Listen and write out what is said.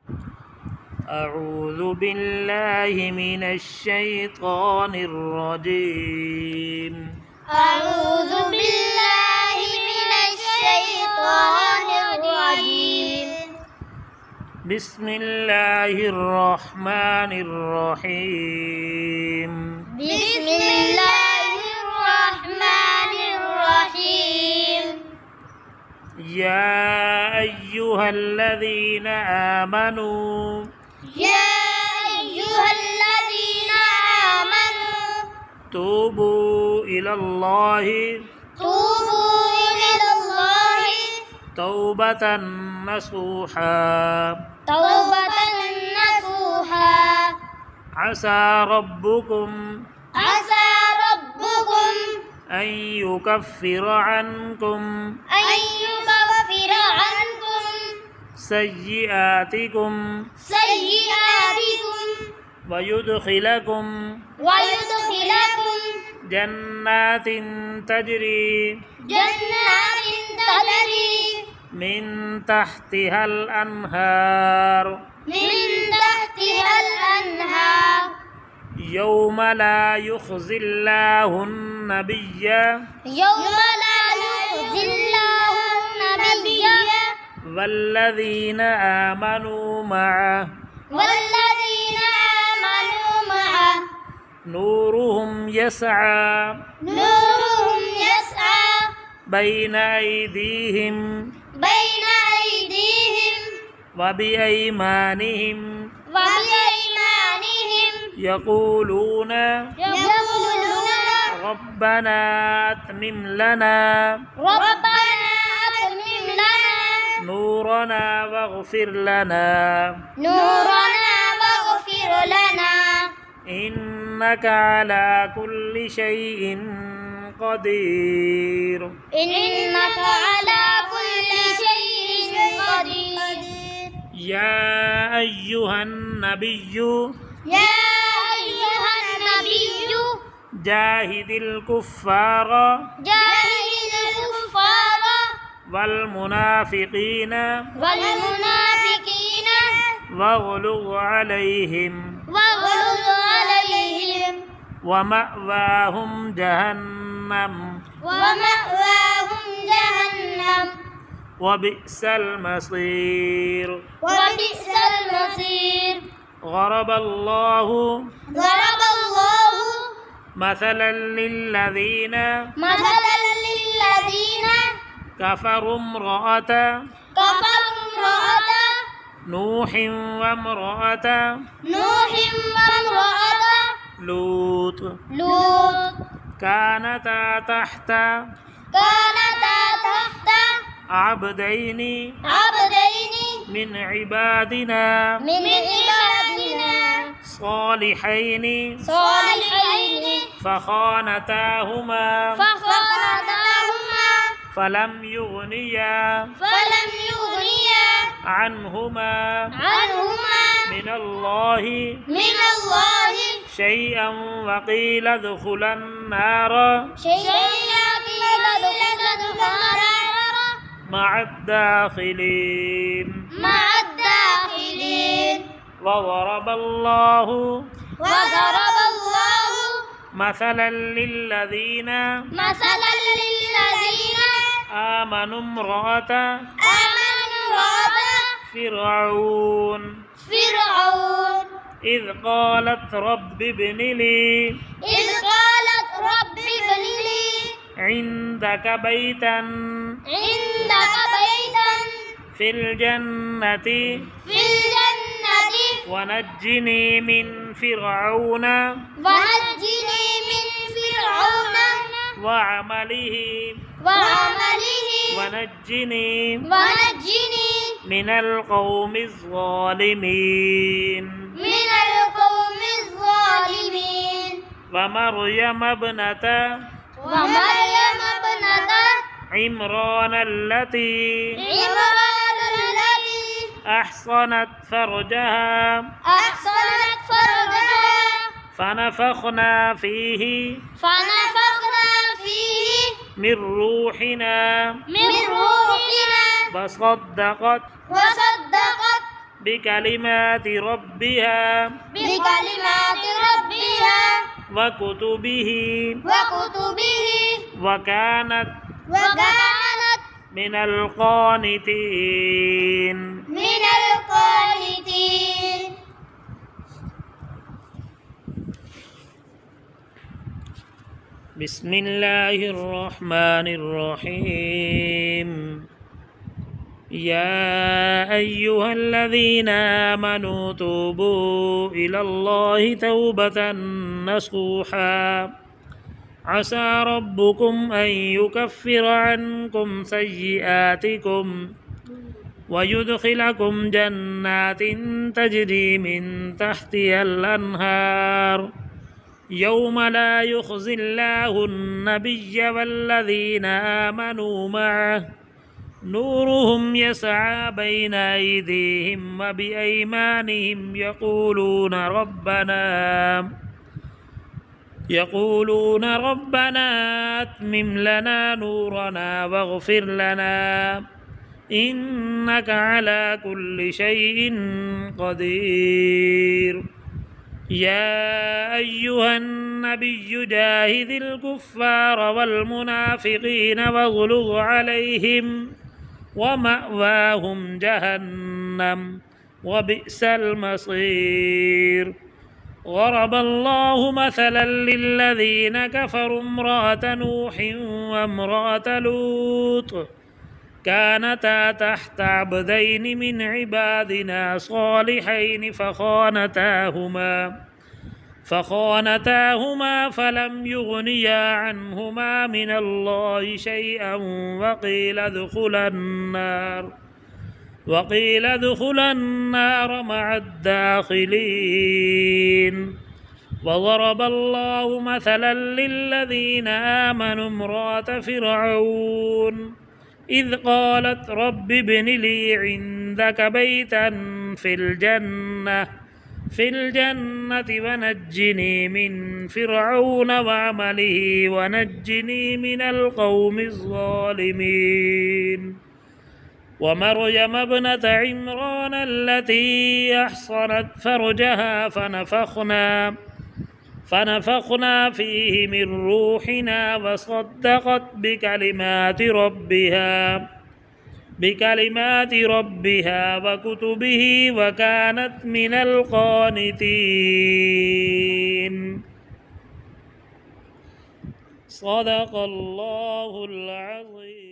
أعوذ بالله من الشيطان الرجيم. أعوذ بالله من الشيطان الرجيم. بسم الله الرحمن الرحيم. بسم الله الرحمن الرحيم. يا أيها الذين آمنوا يا أيها الذين آمنوا توبوا إلى الله توبوا إلى الله توبة نصوحا توبة نصوحا عسى ربكم عسى ربكم أن يكفر عنكم أن يكفر عنكم سيئاتكم سيئاتكم ويدخلكم جنات تجري جنات تجري من تحتها الأنهار من تحتها الأنهار يوم لا يخزي الله النبي يوم لا يخزي الله النبي والذين آمنوا معه والذين آمنوا معه نورهم يسعى بين أيديهم بين أيديهم وبأيمانهم يقولون ربنا أتمم لنا نورنا واغفر لنا إنك على كل شيء قدير. إنك على كل شيء قدير. يا أيها النبي يا أيها النبي جاهد الكفار والمنافقين واغلظ عليهم ومأواهم جهنم وبئس المصير. ضرب الله مثلا للذين كفروا امرأة نوح وامرأة لوط كانتا تحت عبدين من عبادنا صالحين فخانتاهما فلم يغنيا عنهما من الله شيئا وقيل ادخلا النار مع الداخلين. وضرب الله مثلا للذين آمنوا امرأة فرعون إذ قالت رب ابن لي عندك بيتا في الجنة ونجني من فرعون وعمله ونجني من القوم الظالمين. ومريم ابنة عمران التي أحصنت فرجها فنفخنا فيه من روحنا وصدقت بكلمات ربها بكلمات ربها وكتبه وكانت من القانتين. بسم الله الرحمن الرحيم. يا أيها الذين آمنوا توبوا إلى الله توبة نصوحا عسى ربكم أن يكفر عنكم سيئاتكم ويدخلكم جنات تجري من تحتها الأنهار يوم لا يخزي الله النبي والذين آمنوا معه نورهم يسعى بين أيديهم وبأيمانهم يقولون ربنا أتمم لنا نورنا واغفر لنا إنك على كل شيء قدير. يا أيها النبي جاهد الكفار والمنافقين واغلظ عليهم ومأواهم جهنم وبئس المصير. ضرب الله مثلا للذين كفروا امرأة نوح وامرأة لوط كانتا تحت عبدين من عبادنا صالحين فخانتاهما فلم يغنيا عنهما من الله شيئا وقيل ادخلا النار مع الداخلين. وضرب الله مثلا للذين آمنوا امرأة فرعون إذ قالت رب ابن لي عندك بيتا في الجنة ونجني من فرعون وعمله ونجني من القوم الظالمين. ومريم ابنة عمران التي أحصنت فرجها فنفخنا فيه من روحنا وصدقت بكلمات ربها وكتبه وكانت من القانتين. صدق الله العظيم.